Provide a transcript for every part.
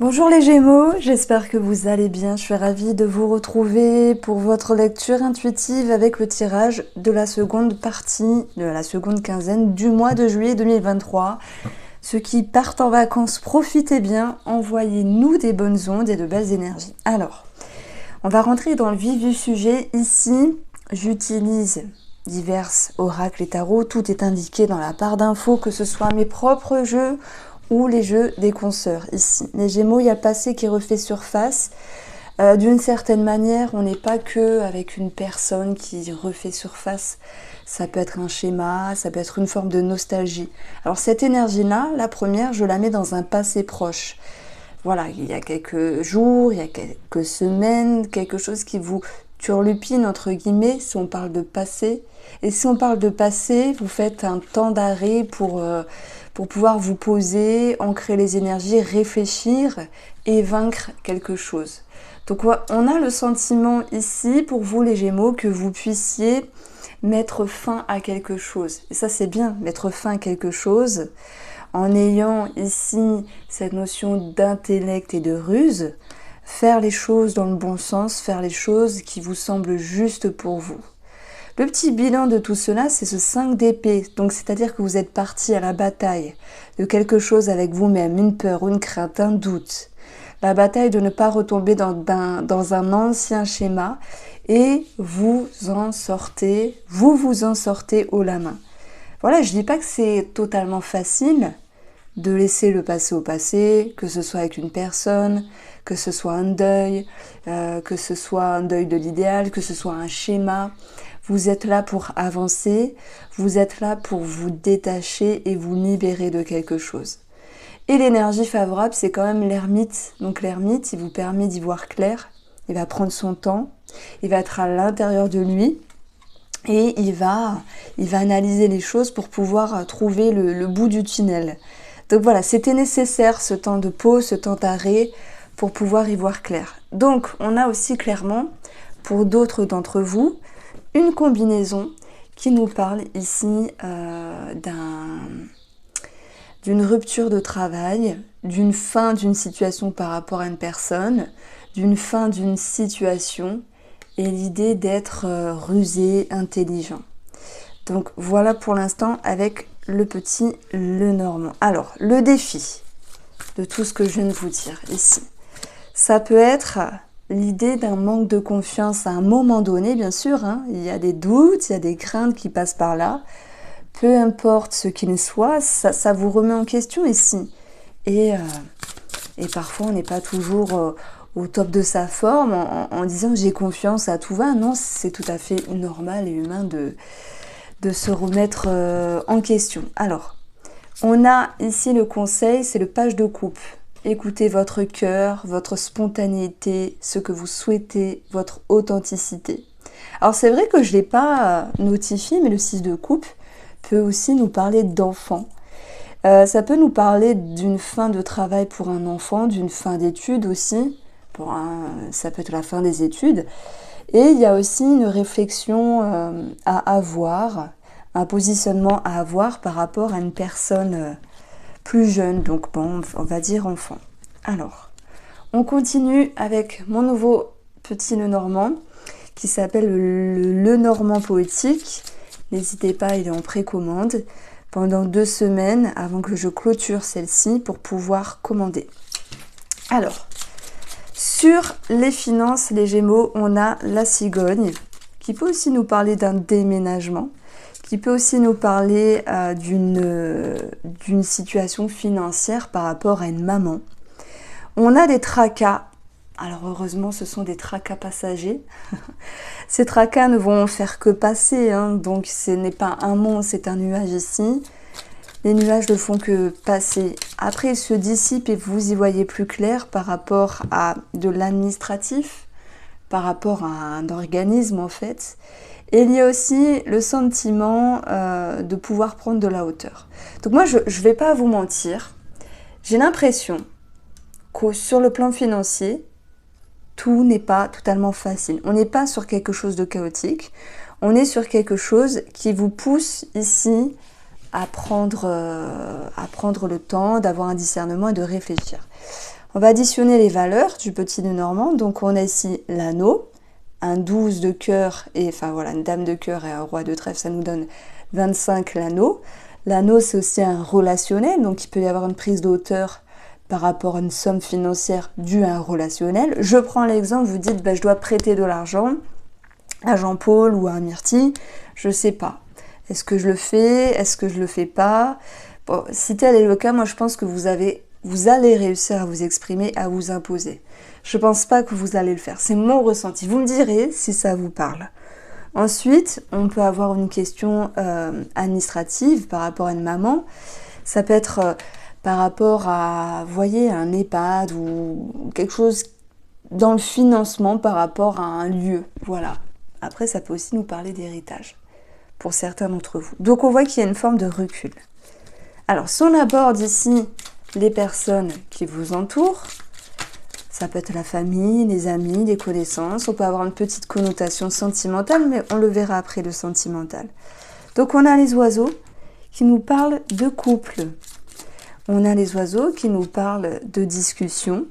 Bonjour les Gémeaux, j'espère que vous allez bien. Je suis ravie de vous retrouver pour votre lecture intuitive avec le tirage de la seconde partie, de la seconde quinzaine du mois de juillet 2023. Ceux qui partent en vacances, profitez bien, envoyez-nous des bonnes ondes et de belles énergies. Alors, on va rentrer dans le vif du sujet. Ici, j'utilise divers oracles et tarots. Tout est indiqué dans la barre d'infos, que ce soit mes propres jeux ou les jeux des consoeurs. Ici, les Gémeaux, il y a le passé qui refait surface. D'une certaine manière, on n'est pas que avec une personne qui refait surface. Ça peut être un schéma, ça peut être une forme de nostalgie. Alors cette énergie-là, la première, je la mets dans un passé proche. Voilà, il y a quelques jours, il y a quelques semaines, quelque chose qui vous turlupine, entre guillemets, si on parle de passé. Et si on parle de passé, vous faites un temps d'arrêt pour pouvoir vous poser, ancrer les énergies, réfléchir et vaincre quelque chose. Donc on a le sentiment ici, pour vous les Gémeaux, que vous puissiez mettre fin à quelque chose. Et ça c'est bien, mettre fin à quelque chose, en ayant ici cette notion d'intellect et de ruse, faire les choses dans le bon sens, faire les choses qui vous semblent justes pour vous. Le petit bilan de tout cela, c'est ce 5 d'épée. Donc, c'est-à-dire que vous êtes parti à la bataille de quelque chose avec vous-même, une peur, une crainte, un doute. La bataille de ne pas retomber dans un ancien schéma et vous vous en sortez haut la main. Voilà, je dis pas que c'est totalement facile de laisser le passé au passé, que ce soit avec une personne, que ce soit un deuil, que ce soit un deuil de l'idéal, que ce soit un schéma. Vous êtes là pour avancer, vous êtes là pour vous détacher et vous libérer de quelque chose. Et l'énergie favorable, c'est quand même l'ermite. Donc l'ermite, il vous permet d'y voir clair, il va prendre son temps, il va être à l'intérieur de lui et il va analyser les choses pour pouvoir trouver le bout du tunnel. Donc voilà, c'était nécessaire ce temps de pause, ce temps d'arrêt pour pouvoir y voir clair. Donc on a aussi clairement, pour d'autres d'entre vous, une combinaison qui nous parle ici d'une rupture de travail, d'une fin d'une situation par rapport à une personne, d'une fin d'une situation et l'idée d'être rusé, intelligent. Donc voilà pour l'instant avec le petit Lenormand. Alors, le défi de tout ce que je viens de vous dire ici, ça peut être l'idée d'un manque de confiance à un moment donné, bien sûr. Il y a des doutes, il y a des craintes qui passent par là. Peu importe ce qu'il soit, ça vous remet en question ici. Et parfois, on n'est pas toujours au top de sa forme en disant « j'ai confiance à tout va ». Non, c'est tout à fait normal et humain de se remettre en question. Alors, on a ici le conseil, c'est le page de coupe. Écoutez votre cœur, votre spontanéité, ce que vous souhaitez, votre authenticité. Alors c'est vrai que je ne l'ai pas notifié, mais le 6 de coupe peut aussi nous parler d'enfant. Ça peut nous parler d'une fin de travail pour un enfant, d'une fin d'études aussi. Ça peut être la fin des études. Et il y a aussi une réflexion à avoir, un positionnement à avoir par rapport à une personne plus jeune, donc bon, on va dire enfant. Alors, on continue avec mon nouveau petit Lenormand qui s'appelle le Lenormand poétique. N'hésitez pas, il est en précommande pendant 2 semaines avant que je clôture celle-ci pour pouvoir commander. Alors, sur les finances, les Gémeaux, on a la cigogne qui peut aussi nous parler d'un déménagement, qui peut aussi nous parler d'une situation financière par rapport à une maman. On a des tracas. Alors heureusement, ce sont des tracas passagers. Ces tracas ne vont faire que passer, donc ce n'est pas un mont, c'est un nuage ici. Les nuages ne font que passer. Après, ils se dissipent et vous y voyez plus clair par rapport à de l'administratif, par rapport à un organisme en fait. Et il y a aussi le sentiment de pouvoir prendre de la hauteur. Donc moi, je ne vais pas vous mentir, j'ai l'impression que sur le plan financier, tout n'est pas totalement facile. On n'est pas sur quelque chose de chaotique, on est sur quelque chose qui vous pousse ici à prendre le temps, d'avoir un discernement et de réfléchir. On va additionner les valeurs du petit nœud normand. Donc on a ici l'anneau, un 12 de cœur, et enfin voilà, une dame de cœur et un roi de trèfle, ça nous donne 25 l'anneau. L'anneau, c'est aussi un relationnel, donc il peut y avoir une prise de hauteur par rapport à une somme financière due à un relationnel. Je prends l'exemple, vous dites, je dois prêter de l'argent à Jean-Paul ou à Myrtille, je ne sais pas. Est-ce que je le fais? Est-ce que je le fais pas? Bon, si tel est le cas, moi je pense que vous allez réussir à vous exprimer, à vous imposer. Je ne pense pas que vous allez le faire. C'est mon ressenti. Vous me direz si ça vous parle. Ensuite, on peut avoir une question administrative par rapport à une maman. Ça peut être par rapport à, vous voyez, un EHPAD ou quelque chose dans le financement par rapport à un lieu. Voilà. Après, ça peut aussi nous parler d'héritage pour certains d'entre vous. Donc, on voit qu'il y a une forme de recul. Alors, si on aborde ici les personnes qui vous entourent, ça peut être la famille, les amis, les connaissances. On peut avoir une petite connotation sentimentale, mais on le verra après, le sentimental. Donc, on a les oiseaux qui nous parlent de couple. On a les oiseaux qui nous parlent de discussion.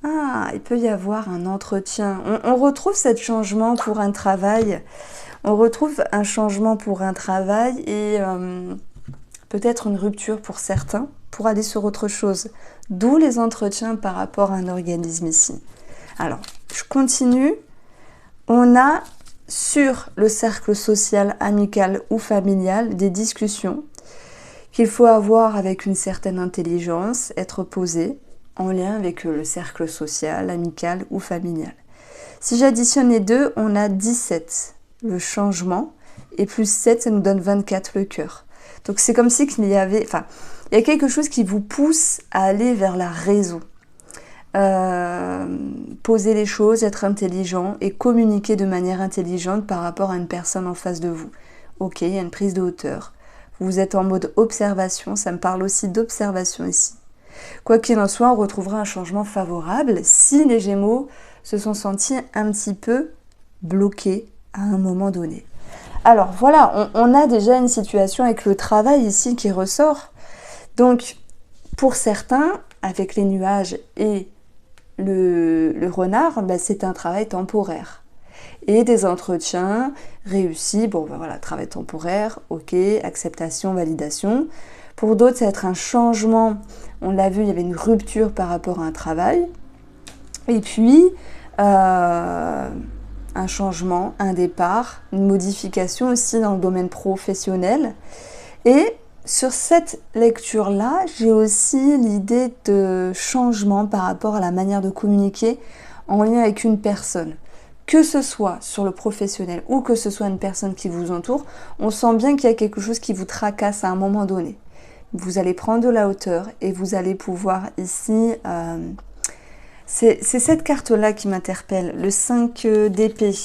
Ah, il peut y avoir un entretien. On retrouve ce changement pour un travail. On retrouve un changement pour un travail et peut-être une rupture pour certains pour aller sur autre chose. D'où les entretiens par rapport à un organisme ici. Alors, je continue. On a sur le cercle social, amical ou familial des discussions qu'il faut avoir avec une certaine intelligence, être posé en lien avec le cercle social, amical ou familial. Si j'additionne les deux, on a 17, le changement, et plus 7, ça nous donne 24, le cœur. Donc c'est comme si il y a quelque chose qui vous pousse à aller vers la raison. Poser les choses, être intelligent et communiquer de manière intelligente par rapport à une personne en face de vous. Ok, il y a une prise de hauteur. Vous êtes en mode observation, ça me parle aussi d'observation ici. Quoi qu'il en soit, on retrouvera un changement favorable si les Gémeaux se sont sentis un petit peu bloqués à un moment donné. Alors voilà, on a déjà une situation avec le travail ici qui ressort. Donc, pour certains, avec les nuages et le renard, c'est un travail temporaire. Et des entretiens réussis, travail temporaire, ok, acceptation, validation. Pour d'autres, ça va être un changement. On l'a vu, il y avait une rupture par rapport à un travail. Et puis, un changement, un départ, une modification aussi dans le domaine professionnel. Et sur cette lecture-là, j'ai aussi l'idée de changement par rapport à la manière de communiquer en lien avec une personne. Que ce soit sur le professionnel ou que ce soit une personne qui vous entoure, on sent bien qu'il y a quelque chose qui vous tracasse à un moment donné. Vous allez prendre de la hauteur et vous allez pouvoir ici... c'est cette carte-là qui m'interpelle, le 5 d'épée.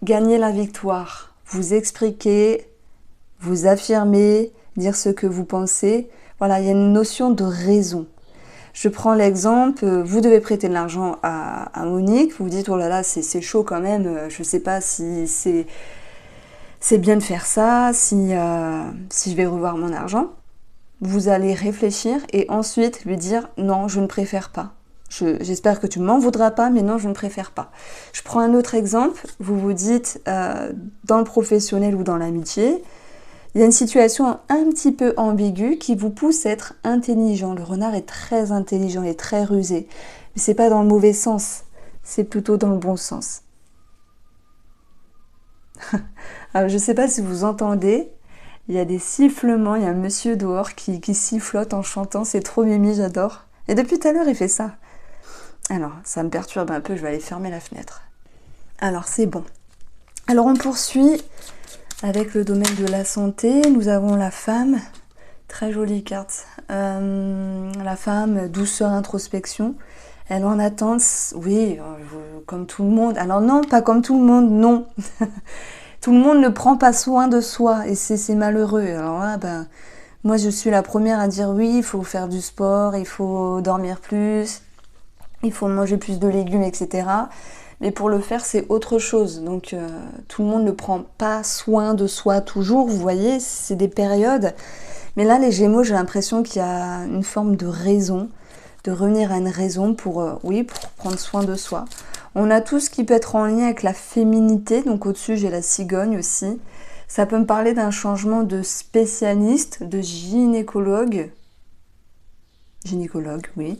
Gagner la victoire, vous expliquer, vous affirmer, dire ce que vous pensez. Voilà, il y a une notion de raison. Je prends l'exemple, vous devez prêter de l'argent à Monique, vous vous dites, oh là là, c'est chaud quand même, je ne sais pas si c'est bien de faire ça, si je vais revoir mon argent. Vous allez réfléchir et ensuite lui dire, non, je ne préfère pas. J'espère que tu ne m'en voudras pas, mais non, je ne préfère pas. Je prends un autre exemple, vous vous dites, dans le professionnel ou dans l'amitié, il y a une situation un petit peu ambiguë qui vous pousse à être intelligent. Le renard est très intelligent et très rusé. Mais ce n'est pas dans le mauvais sens, c'est plutôt dans le bon sens. Alors, je ne sais pas si vous entendez, il y a des sifflements, il y a un monsieur dehors qui sifflote en chantant, c'est trop mimi, j'adore. Et depuis tout à l'heure, il fait ça. Alors, ça me perturbe un peu, je vais aller fermer la fenêtre. Alors, c'est bon. Alors, on poursuit avec le domaine de la santé. Nous avons la femme, très jolie carte. La femme, douceur, introspection. Elle en attente, oui, comme tout le monde. Alors non, pas comme tout le monde, non. Tout le monde ne prend pas soin de soi et c'est malheureux. Alors là, moi je suis la première à dire oui, il faut faire du sport, il faut dormir plus, il faut manger plus de légumes, etc. Mais pour le faire, c'est autre chose. Donc, tout le monde ne prend pas soin de soi toujours. Vous voyez, c'est des périodes. Mais là, les Gémeaux, j'ai l'impression qu'il y a une forme de raison. de revenir à une raison pour, oui, pour prendre soin de soi. On a tout ce qui peut être en lien avec la féminité, donc au-dessus j'ai la cigogne aussi. Ça peut me parler d'un changement de spécialiste, de gynécologue, oui,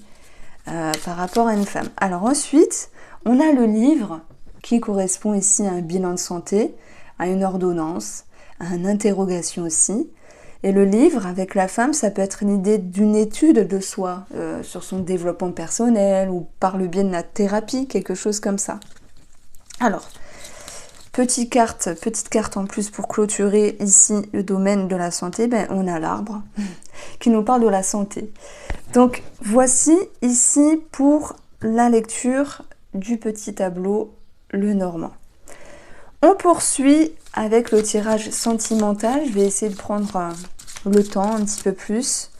par rapport à une femme. Alors ensuite, on a le livre qui correspond ici à un bilan de santé, à une ordonnance, à une interrogation aussi. Et le livre, avec la femme, ça peut être une idée d'une étude de soi, sur son développement personnel ou par le biais de la thérapie, quelque chose comme ça. Alors, petite carte en plus pour clôturer ici le domaine de la santé, ben, on a l'arbre qui nous parle de la santé. Donc, voici ici pour la lecture du petit tableau Le Normand. On poursuit avec le tirage sentimental. Je vais essayer de prendre le temps un petit peu plus.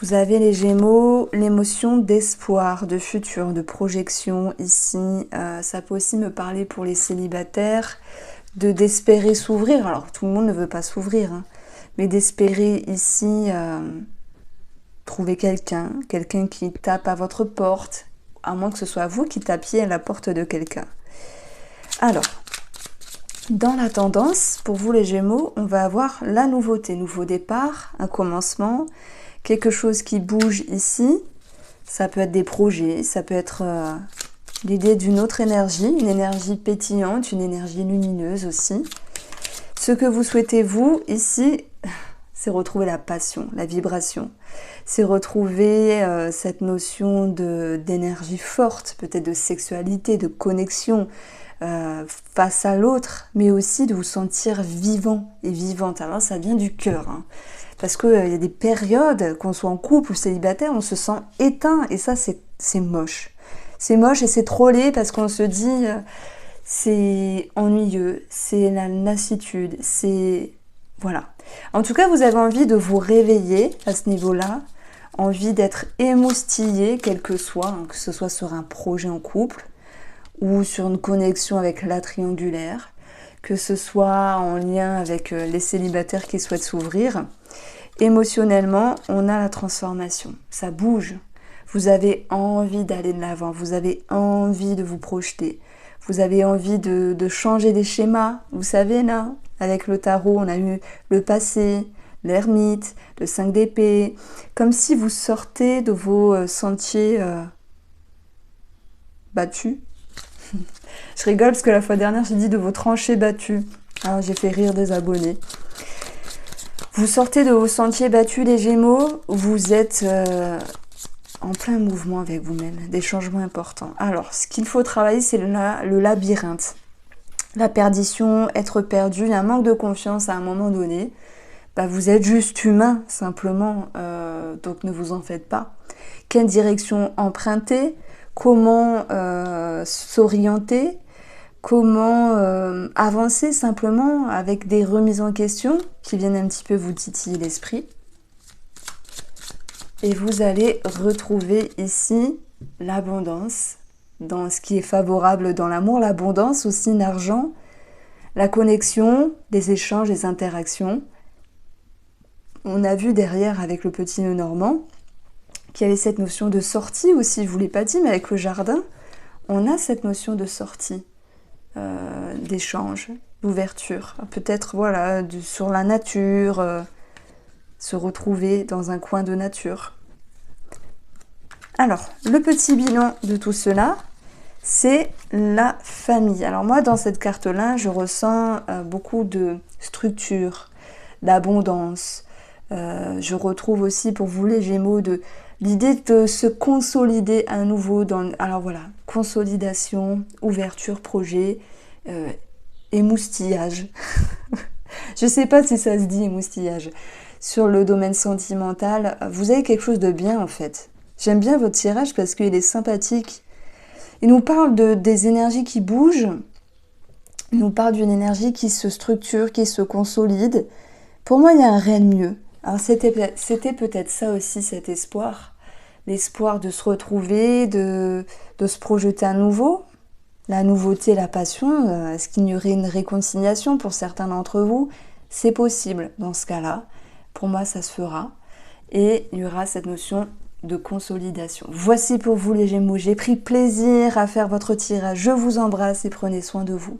Vous avez les Gémeaux, l'émotion d'espoir, de futur, de projection ici. Ça peut aussi me parler pour les célibataires, d'espérer s'ouvrir. Alors tout le monde ne veut pas s'ouvrir, hein, mais d'espérer ici trouver quelqu'un qui tape à votre porte, à moins que ce soit vous qui tapiez à la porte de quelqu'un. Alors, dans la tendance, pour vous les Gémeaux, on va avoir la nouveauté, nouveau départ, un commencement, quelque chose qui bouge ici. Ça peut être des projets, ça peut être l'idée d'une autre énergie, une énergie pétillante, une énergie lumineuse aussi. Ce que vous souhaitez, vous, ici, c'est retrouver la passion, la vibration. C'est retrouver cette notion d'énergie forte, peut-être de sexualité, de connexion face à l'autre, mais aussi de vous sentir vivant et vivante. Alors ça vient du cœur, hein, parce qu'il y a des périodes, qu'on soit en couple ou célibataire, on se sent éteint, et ça c'est moche. C'est moche et c'est trop laid parce qu'on se dit c'est ennuyeux, c'est la lassitude, c'est... Voilà. En tout cas, vous avez envie de vous réveiller à ce niveau-là, envie d'être émoustillé, quel que soit, hein, que ce soit sur un projet en couple ou sur une connexion avec la triangulaire, que ce soit en lien avec les célibataires qui souhaitent s'ouvrir. Émotionnellement, on a la transformation, ça bouge. Vous avez envie d'aller de l'avant, vous avez envie de vous projeter, vous avez envie de changer des schémas. Vous savez là, avec le tarot, on a eu le passé, l'ermite, le 5 d'épée, comme si vous sortez de vos sentiers battus. Je rigole parce que la fois dernière, j'ai dit de vos tranchées battues. Alors j'ai fait rire des abonnés. Vous sortez de vos sentiers battus, les Gémeaux, vous êtes en plein mouvement avec vous-même, des changements importants. Alors, ce qu'il faut travailler, c'est le labyrinthe. La perdition, être perdu, un manque de confiance à un moment donné. Bah, vous êtes juste humain, simplement, donc ne vous en faites pas. Quelle direction emprunter? Comment s'orienter? Comment avancer simplement avec des remises en question qui viennent un petit peu vous titiller l'esprit. Et vous allez retrouver ici l'abondance, dans ce qui est favorable dans l'amour, l'abondance aussi l'argent, la connexion, les échanges, les interactions. On a vu derrière avec le petit nœud normand qu'il y avait cette notion de sortie aussi, je ne vous l'ai pas dit, mais avec le jardin, on a cette notion de sortie, d'échange, d'ouverture. Peut-être voilà, sur la nature, se retrouver dans un coin de nature. Alors, le petit bilan de tout cela, c'est la famille. Alors moi, dans cette carte-là, je ressens beaucoup de structure, d'abondance. Je retrouve aussi pour vous les Gémeaux l'idée de se consolider à nouveau. Alors voilà, consolidation, ouverture, projet, émoustillage. Je ne sais pas si ça se dit émoustillage. Sur le domaine sentimental, vous avez quelque chose de bien en fait. J'aime bien votre tirage parce qu'il est sympathique. Il nous parle des énergies qui bougent. Il nous parle d'une énergie qui se structure, qui se consolide. Pour moi, il y a un réel mieux. Alors c'était peut-être ça aussi, cet espoir. L'espoir de se retrouver, de se projeter à nouveau. La nouveauté, la passion. Est-ce qu'il y aurait une réconciliation pour certains d'entre vous? C'est possible dans ce cas-là. Pour moi, ça se fera. et il y aura cette notion de consolidation. Voici pour vous les Gémeaux, j'ai pris plaisir à faire votre tirage, je vous embrasse et prenez soin de vous.